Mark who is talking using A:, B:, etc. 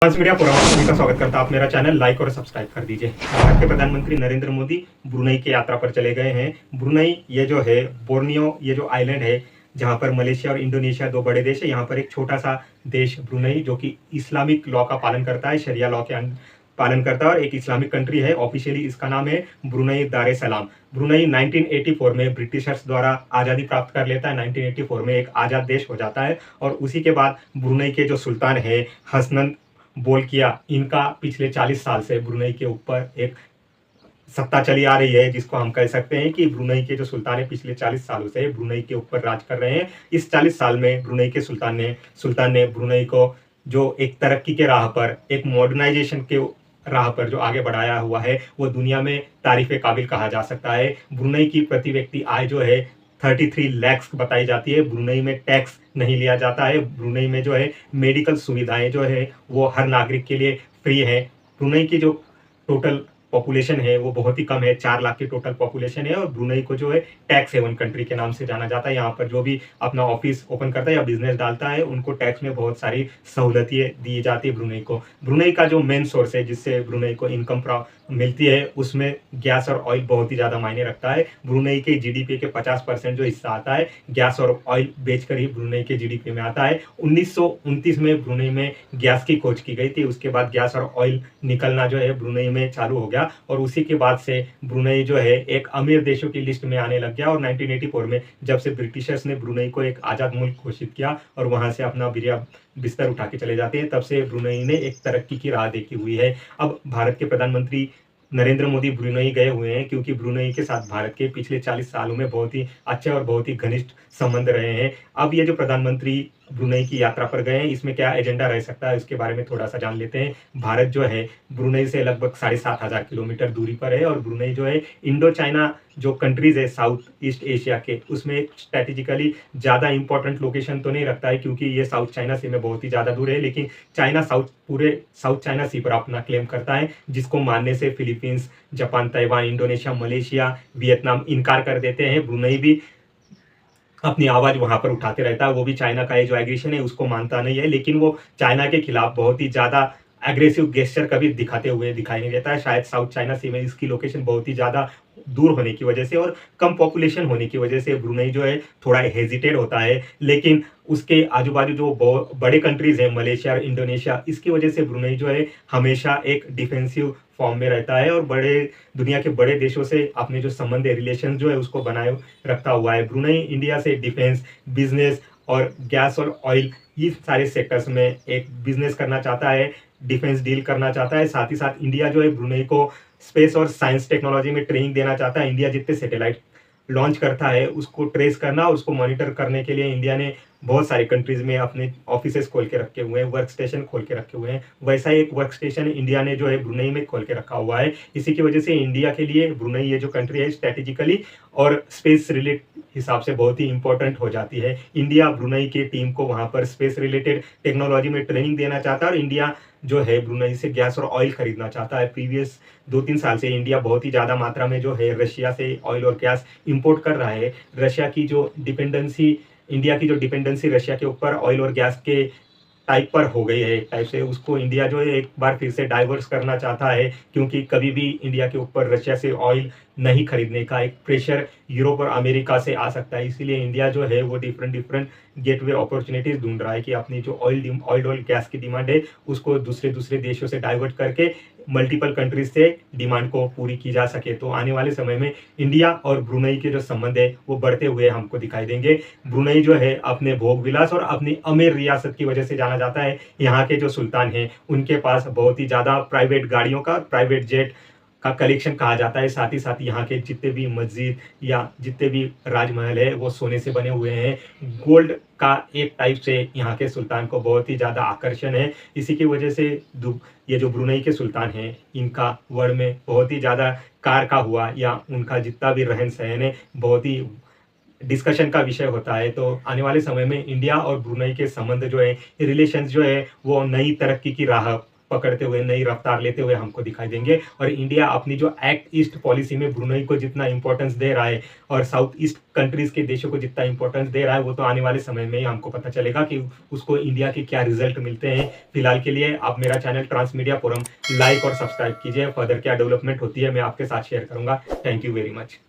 A: France media forum में सभी का स्वागत करता है। आप मेरा चैनल लाइक और सब्सक्राइब कर दीजिए। भारत के प्रधानमंत्री नरेंद्र मोदी ब्रुनई की यात्रा पर चले गए हैं। ब्रुनई ये जो है बोर्नियो, ये जो आइलैंड है जहाँ पर मलेशिया और इंडोनेशिया दो बड़े देश है, यहाँ पर एक छोटा सा देश ब्रुनई जो कि इस्लामिक लॉ का पालन करता है, शरिया लॉ के पालन करता है और एक इस्लामिक कंट्री है। ऑफिशियली इसका नाम है ब्रुनई दार सलाम। ब्रुनई 1984 में ब्रिटिशर्स द्वारा आज़ादी प्राप्त कर लेता है। 1984 में एक आज़ाद देश हो जाता है और उसी के बाद ब्रुनई के जो सुल्तान है हसनन बोल्किया, इनका पिछले 40 साल से ब्रुनई के ऊपर एक सत्ता चली आ रही है, जिसको हम कह सकते हैं कि ब्रुनई के जो सुल्तान है पिछले 40 सालों से ब्रुनई के ऊपर राज कर रहे हैं। इस 40 साल में ब्रुनई के सुल्तान ने ब्रुनई को जो एक तरक्की के राह पर, एक मॉडर्नाइजेशन के राह पर जो आगे बढ़ाया हुआ है, वो दुनिया में तारीफ काबिल कहा जा सकता है। ब्रुनई की प्रति व्यक्ति आय जो है 33 लाख बताई जाती है। ब्रुनई में टैक्स नहीं लिया जाता है। ब्रुनई में जो है मेडिकल सुविधाएं जो है वो हर नागरिक के लिए फ्री है। ब्रुनई की जो टोटल पॉपुलेशन है वो बहुत ही कम है, 4 लाख की टोटल पॉपुलेशन है और ब्रुनई को जो है टैक्स हेवन कंट्री के नाम से जाना जाता है। यहाँ पर जो भी अपना ऑफिस ओपन करता है या बिजनेस डालता है उनको टैक्स में बहुत सारी सहूलतें दी जाती है ब्रुनई को। ब्रुनई का जो मेन सोर्स है जिससे ब्रुनई को इनकम मिलती है उसमें गैस और ऑयल बहुत ही ज़्यादा मायने रखता है। ब्रुनई के जीडीपी के 50% जो हिस्सा आता है गैस और ऑयल बेचकर ही ब्रुनई के जीडीपी में आता है। 1929 में ब्रुनई में गैस की खोज की गई थी। उसके बाद गैस और ऑयल निकलना जो है ब्रुनई में चालू हो गया और उसी के बाद से ब्रुनई जो है एक अमीर देशों की लिस्ट में आने लग गया। और 1984 में जब से ब्रिटिशर्स ने ब्रुनई को एक आज़ाद मुल्क घोषित किया और वहाँ से अपना बिस्तर उठा के चले जाते हैं, तब से ब्रुनई ने एक तरक्की की राह देखी हुई है। अब भारत के प्रधानमंत्री नरेंद्र मोदी ब्रुनई गए हुए हैं क्योंकि ब्रुनई के साथ भारत के पिछले 40 सालों में बहुत ही अच्छे और बहुत ही घनिष्ठ संबंध रहे हैं। अब ये जो प्रधानमंत्री ब्रुनई की यात्रा पर गए हैं, इसमें क्या एजेंडा रह सकता है उसके बारे में थोड़ा सा जान लेते हैं। भारत जो है ब्रुनई से लगभग 7,500 किलोमीटर दूरी पर है और ब्रुनई जो है इंडो चाइना जो कंट्रीज है साउथ ईस्ट एशिया के, उसमें एक स्ट्रेटेजिकली ज़्यादा इंपॉर्टेंट लोकेशन तो नहीं रखता है क्योंकि ये साउथ चाइना सी में बहुत ही ज़्यादा दूर है, लेकिन चाइना पूरे साउथ चाइना सी पर अपना क्लेम करता है, जिसको मानने से Philippines, Japan, Taiwan, Indonesia, Malaysia, Vietnam इनकार कर देते हैं। ब्रुनई भी अपनी आवाज़ वहाँ पर उठाते रहता है। वो भी चाइना का ये जो एग्रेशन है उसको मानता नहीं है, लेकिन वो चाइना के खिलाफ बहुत ही ज़्यादा एग्रेसिव गेस्चर कभी दिखाते हुए दिखाई नहीं देता है। शायद साउथ चाइना सी में इसकी लोकेशन बहुत ही ज़्यादा दूर होने की वजह से और कम पॉपुलेशन होने की वजह से ब्रुनई जो है थोड़ा हेजिटेट होता है, लेकिन उसके आजू बाजू जो बड़े कंट्रीज हैं मलेशिया और इंडोनेशिया, इसकी वजह से ब्रुनई जो है हमेशा एक डिफेंसिव फॉर्म में रहता है और दुनिया के बड़े देशों से अपने जो संबंध है, रिलेशन जो है उसको बनाए रखता हुआ है। ब्रुनई इंडिया से डिफेंस, बिजनेस और गैस और ऑयल ये सारे सेक्टर्स में एक बिजनेस करना चाहता है, डिफेंस डील करना चाहता है। साथ ही साथ इंडिया जो है ब्रुनई को स्पेस और साइंस टेक्नोलॉजी में ट्रेनिंग देना चाहता है। इंडिया जितने सैटेलाइट लॉन्च करता है उसको ट्रेस करना, उसको मॉनिटर करने के लिए इंडिया ने बहुत सारे कंट्रीज में अपने ऑफिसेस खोल के रखे हुए हैं, वर्क स्टेशन खोल के रखे हुए हैं। वैसा ही एक वर्क स्टेशन इंडिया ने जो है ब्रुनई में खोल के रखा हुआ है। इसी की वजह से इंडिया के लिए ब्रुनई ये जो कंट्री है स्ट्रेटेजिकली और स्पेस रिलेटेड हिसाब से बहुत ही इंपॉर्टेंट हो जाती है। इंडिया ब्रुनई की टीम को वहाँ पर स्पेस रिलेटेड टेक्नोलॉजी में ट्रेनिंग देना चाहता है और इंडिया जो है ब्रुनई से गैस और ऑयल खरीदना चाहता है। प्रीवियस 2-3 साल से इंडिया बहुत ही ज़्यादा मात्रा में जो है रशिया से ऑयल और गैस इंपोर्ट कर रहा है। इंडिया की जो डिपेंडेंसी रशिया के ऊपर ऑयल और गैस के टाइप पर हो गई है, एक टाइप से उसको इंडिया जो है एक बार फिर से डाइवर्स करना चाहता है, क्योंकि कभी भी इंडिया के ऊपर रशिया से ऑयल नहीं खरीदने का एक प्रेशर यूरोप और अमेरिका से आ सकता है। इसीलिए इंडिया जो है वो डिफरेंट गेटवे अपॉर्चुनिटीज ढूंढ रहा है कि अपनी जो ऑयल और गैस की डिमांड है उसको दूसरे देशों से डाइवर्ट करके मल्टीपल कंट्रीज से डिमांड को पूरी की जा सके। तो आने वाले समय में इंडिया और ब्रुनई के जो संबंध है वो बढ़ते हुए हमको दिखाई देंगे। ब्रुनई जो है अपने भोग विलास और अपनी अमीर रियासत की वजह से जाना जाता है। यहाँ के जो सुल्तान हैं उनके पास बहुत ही ज़्यादा प्राइवेट गाड़ियों का, प्राइवेट जेट का कलेक्शन कहा जाता है। साथ ही साथ यहाँ के जितने भी मस्जिद या जितने भी राजमहल है वो सोने से बने हुए हैं। गोल्ड का एक टाइप से यहाँ के सुल्तान को बहुत ही ज़्यादा आकर्षण है। इसी की वजह से ये जो ब्रुनई के सुल्तान हैं इनका वर्ल्ड में बहुत ही ज़्यादा कार का हुआ या उनका जितना भी रहन सहन है बहुत ही डिस्कशन का विषय होता है। तो आने वाले समय में इंडिया और ब्रुनई के संबंध जो है, रिलेशंस जो है वो नई तरक्की की राह पकड़ते हुए, नई रफ्तार लेते हुए हमको दिखाई देंगे। और इंडिया अपनी जो एक्ट ईस्ट पॉलिसी में ब्रुनई को जितना इंपॉर्टेंस दे रहा है और साउथ ईस्ट कंट्रीज के देशों को जितना इंपॉर्टेंस दे रहा है, वो तो आने वाले समय में ही हमको पता चलेगा कि उसको इंडिया के क्या रिजल्ट मिलते हैं। फिलहाल के लिए आप मेरा चैनल ट्रांसमीडिया फोरम लाइक और सब्सक्राइब कीजिए। फर्दर क्या डेवलपमेंट होती है मैं आपके साथ शेयर करूंगा। Thank you very much.